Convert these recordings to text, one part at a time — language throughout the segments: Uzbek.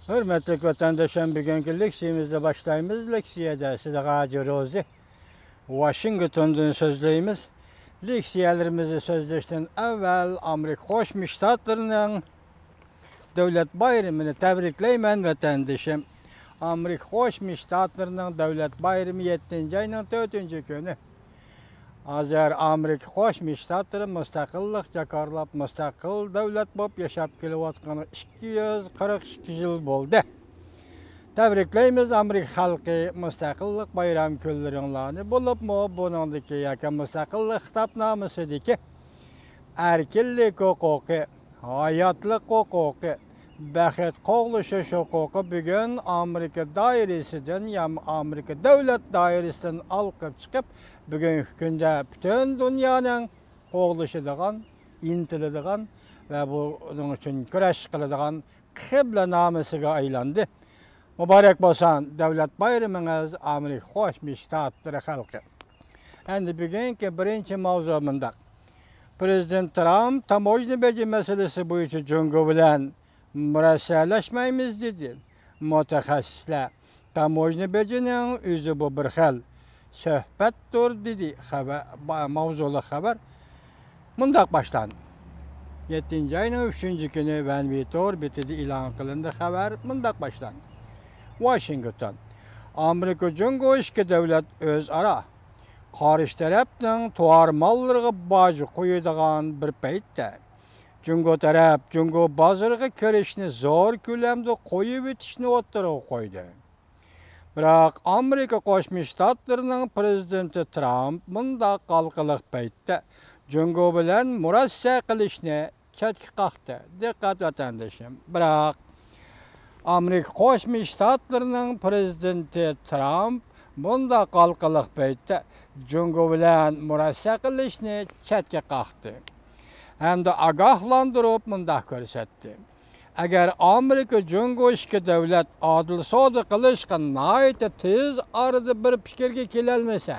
Hürmetli vatandaşım, bugünkü leksiyemizde başlayımız. Leksiyede size Gazi Rozi, Washington'dan sözleyimiz. Leksiyelerimizi sözleşten evvel Amerika Koşmuş Ştatlarının devlet bayramını tebrikleymen vatandaşım. Amerika Koşmuş Ştatlarının devlet bayramı 7. ayının 4. günü. Azər Amerika Koşmuş Ştatları müstakillik jakarlap müstakil devlet bop yaşap kelyatqany 242 yıl boldu. Tebrikleyimiz Amerika halkı müstakillik bayram günlerini bulup mu bunundaki yakın müstakillik kitapnamesideki erkinlik hukuku, hayatlık hukuku, bəxet qoğuluşuş hukuku bugün Amerika dairesinden ya Amerika devlet dairesinden alqıp çıkıp bugün günde bütün dünyanın qoğuluşuduğun, intilediğin ve bunun için güreş kılıdığın kıble namısıga aylandı. Mübarek bolsan devlet bayramınız Amerika Koşmuş Ştatları halkı. Endi bugünkü birinci mavzumunda Prezident Trump tamojna beji meselesi boyunca Cungo bilen mürəssələşməyimiz dedi. Mütəxəssislər tamojna becinin üzü bu bir xil söhbətdir dedi. Mavzulu xəbər mundaq başlandı. 7. ayının 3. günü Van Vitor bitidi ilan qılındı xəbər mundaq başlandı. Washington Amerika Cungo iki devlet öz ara qarşı tərəfdən tuarmallığı bacı qoyuduğan bir peytdə Cungo taraf, Cungo bazarıga kirishni zor ko'lamda qo'yib o'tishni o'ttirib qo'ydi. Biroq Amerika Qo'shma Shtatlarining prezidenti Trump bunda qalqiliq paytda Cungo bilan murassa qilishni chetga qoqdi. Diqqat vatandoshim. Biroq Amerika Qo'shma Shtatlarining prezidenti Trump bunda qalqiliq paytda Cungo bilan murassa qilishni chetga qoqdi. Hem de agahlandırıp mındak görsetdi. Eğer Amerika Cungo iki devlet adil soda kılışqa naiti tez arada bir fikirge kelelmese,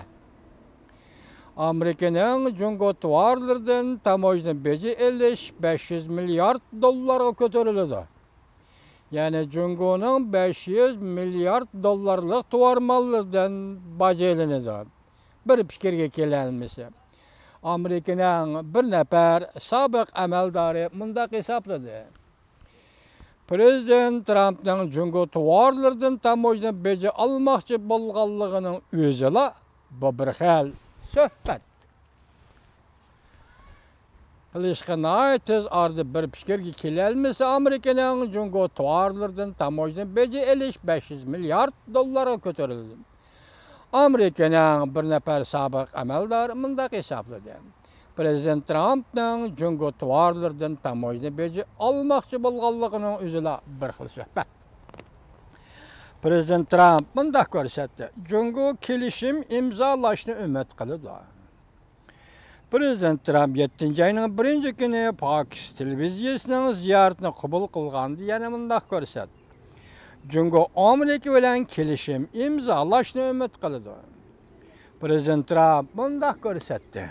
Amerika'nın Cungo tuvarlardan tamojna beji 500 milyar dollara kötürülüdü. Yani Cungo'nun 500 milyar dolarlık tuvarmallardan bacelinizi bir fikirge kelelmese. Amerika'nın bir nefer sabık əməldarı mundaq hesapladı. Prezident Trump'ın Cungo tuvarlardan tamojna beji almaqçı bolğanlığının özüla bu bir xil söhbət. Qilishqa tez ardı bir fikirge kelelmese Amerika'nın Cungo tuvarlardan tamojna beji 500 milyar dollara kötürüldü. Amerika'nın bir nefer sabık əməldarı mundaq hesapladı. Prezident Trump'ın Cungo tuvarlardan tamojna beji almaqçı bolğanlığının özüla bir xil söhbət. Prezident Trump mundaq görsetdi. Cungo kelişim imzalaşını ümid qılıdı. Prezident Trump 7. ayının 1. günü Pakistan televiziyasının ziyaretini qabul qılğandı. Yani mundaq görsetdi. Cungo Amerika bilen kelişim imzalaşını ümid qılıdı. Prezident Trump mundaq görsetdi.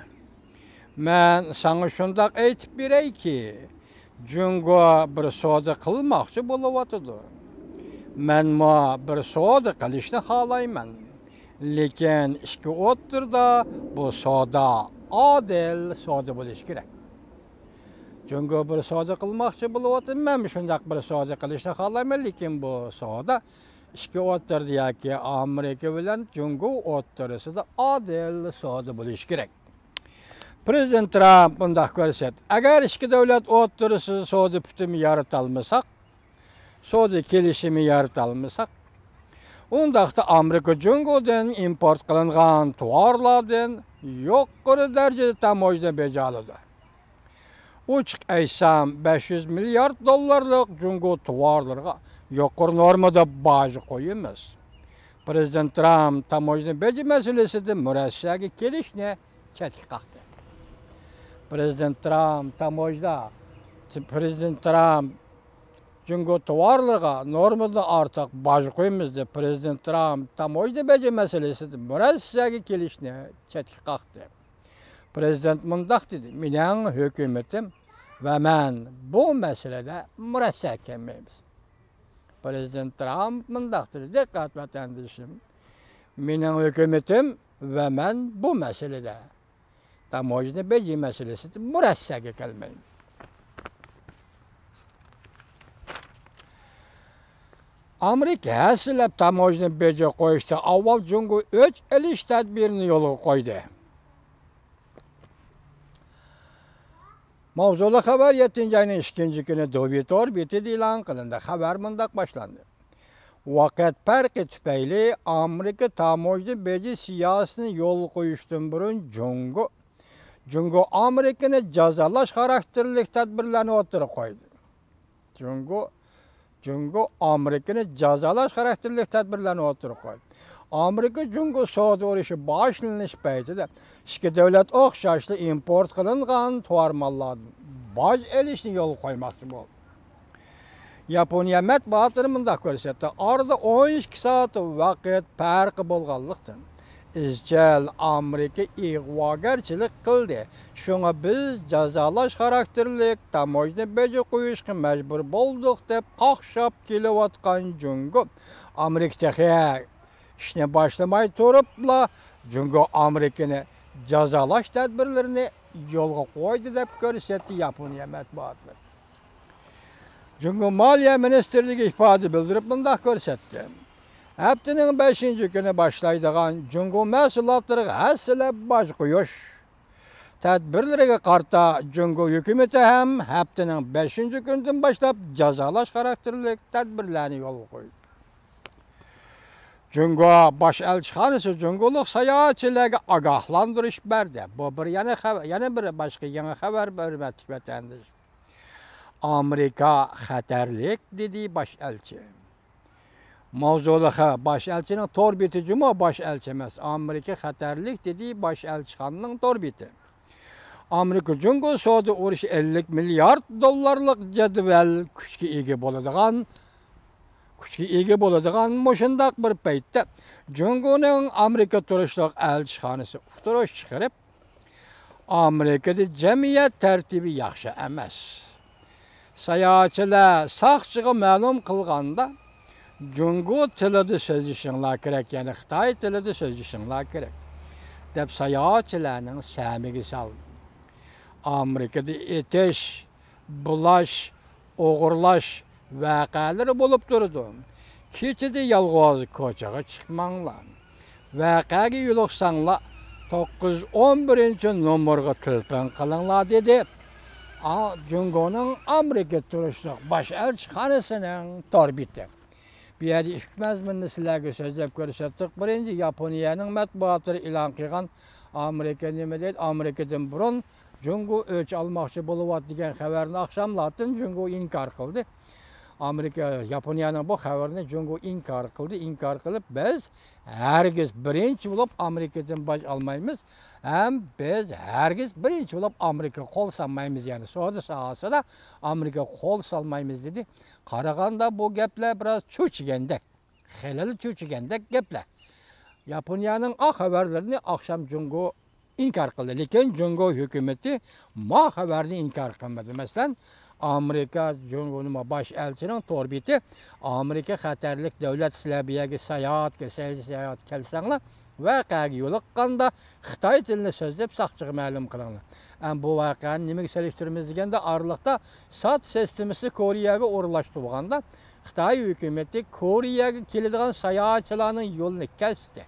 Men sana şundaq aytib berey ki, Cungo bir soda qılmaqçı boluvatıdı. Men bir soda qilishni xalayman. Lekin ishki o'ttirda bu soda adil soda bo'lishi kerak. Cungo bir soda qilmoqchi bo'lyapti. Men shundaq bir soda qilishni xalayman, lekin bu soda ishki o'ttirdi yoki Amerika bilan Cungo o'ttirisida adil soda bo'lishi kerak. Prezident Trump bundaq ko'rsatdi. Agar ikki davlat o'ttirisi soda putimi yaratolmasak, soda kelishimi yaratolmasak, undaqda Amerika Cungo'dan import qilingan tovarlardan yuqori darajada tamojna beji oladi. Uçuk aysam 500 milyar dollarlık Cungo tuvarlarga yuqori normada baji qo'yamiz. Prezident Trump tamojna beji meselesida murassaga kelishni chetga qoqdi. Prezident Trump Cungo tuvarlarga normada artıq baji qo'yamiz deb Prezident Trump tamojna beji meselesida murassaga kelishni chetga qoqdi. Prezident mundaq dedi. Mening hökumetim ve men bu meselede murassa kelmaymiz. Prezident Trump mındaqdır. Dikkat vatandaşım. Mening hükümetim ve ben bu meselede tamoyni beji meselesi murassaga kelmaymiz. Amerika hasilab tamoyni beji qo'yishda avval Jungo o'ch elish tadbirini yo'lga qo'ydi. Mavzuli xabar 7 ayning 2 kuni Dovitor betida e'lon qilindi. Xabar mundaq boshlandi. Vaqt farqi tufayli Amerika tamoyni beji siyosatini yo'l qo'yishdan burun Jungo Amerikani jazolash xarakterli tadbirlarni o'tirib qo'ydi. Jungo Amerikani jazolash xarakterli tadbirlarni o'tirib qo'ydi. Amerika Jungo savdo urushi boshlanish paytida ikki davlat o'xshashli import qilingan to'armonlarni boj elishni yo'l qo'ymoqchi bo'ldi. Yaponiya matbuoti mundaq ko'rsatdi. Orada 12 soat vaqt farqi bo'lganlikdan izchil Amerika ig'vogarchilik qildi. Shunga biz jazolash xarakterli tamoyni beji qo'yishga majbur bo'ldik deb qoqshab kelayotgan Jungo Amerika ishni boshlamay turibla Jungo Amerikani jazolash tadbirlarini yo'lga qo'ydi deb ko'rsatdi Yaponiya matbuoti. Jungo Moliya Ministerligi ifoda bildirib bundaq ko'rsatdi. Haftaning 5-kuni boshlaydigan Jungo mahsulotlariga hasilab boj qo'yish tadbirlariga qarta Jungo hukumati ham haftaning 5-kunidan boshlab jazolash xarakterli tadbirlarni yo'lga qo'ydi. Jungo bosh elchixonasi Jungolik sayohatchilarga ogohlantirish berdi. Bu yana bir boshqa yangi xabar hurmatli vatandosh. Amerika xatarlik dedi bosh elchi. Mavzuli bosh elchining to'rbeti juma bosh elchi emas. Amerika xatarlik dedi bosh elchixonaning to'rbeti. Amerika Jungo savdo urushi 50 milliard dollarlik jadval kuchga ega bo'ladigan mushundaq bir paytda Jungoning Amerika turishliq elchixonasi uqtirish chiqarib, Amerikada jamiyat tartibi yaxshi emas. Sayohatchilar saqchiga ma'lum qilganda Jungo tilida so'zlashinglar kerak, ya'ni Xitoy tilida so'zlashinglar kerak deb sayohatchilarning samiga soldi. Amerikada etish, bulash, o'g'irlash vaqalari bo'lib turdi. Kechida yolg'iz ko'chaga chiqmanglar. Vaqaga yo'liqsanglar 911-nomerga telefon qilinglar dedi. Jungoning Amerika turishliq bosh elchixonasining to'rbeti. Bu yerda ikki mazmunni sizlarga so'zlab ko'rsatdik. Birinchi Yaponiyaning matbuoti e'lon qilgan Amerika nima deydi? Amerikadan burun Jungo o'ch olmoqchi bo'lyapti degan xabarni oqshomlatin Jungo inkor qildi. Amerika Yaponiyaning bu xabarini Jungo inkor qildi. Inkor qilib, biz hargiz birinchi bo'lib Amerikadan boj olmaymiz, ham biz hargiz birinchi bo'lib Amerika qo'l solmaymiz, ya'ni savdo sohasida Amerika qo'l solmaymiz dedi. Qaraganda bu gaplar biroz cho'chigandek, xilali cho'chigandek gaplar. Yaponiyaning xabarlarini oqshom Jungo inkor qildi, lekin Jungo hukumati ma xabarni inkor qilmadi. Masalan, Amerika Jungoning bosh elchining to'rbeti Amerika xatarlik davlat sizlarga sayohat kelsanglar vaqaga yo'liqqanda Xitoy tilini so'zlab saqchiga ma'lum qilinglar. Bu vaqani nimaga solishtiramiz deganda orliqda sot sistemasi Koreyaga o'rlashtirganda Xitoy hukumati Koreyaga keladigan sayohatchilarning yo'lini kesdi.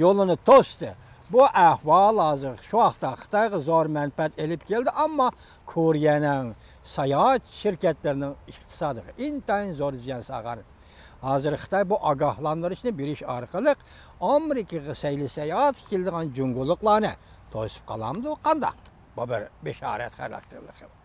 Yo'lini to'sdi. Bu ahvol hozir shu vaqtda Xitoyga zo'r manfaat elib keldi, ammo Koreyaning sayohat shirkatlarining iqtisodiga intayin zo'r ziyon solgan. Hozir Xitoy bu ogohlantirishni berish orqali Amerikaga sayohat qiladigan jungoliklarni to'sib qolamdi, qanday? Bu bir bishorat xarakterli xabar.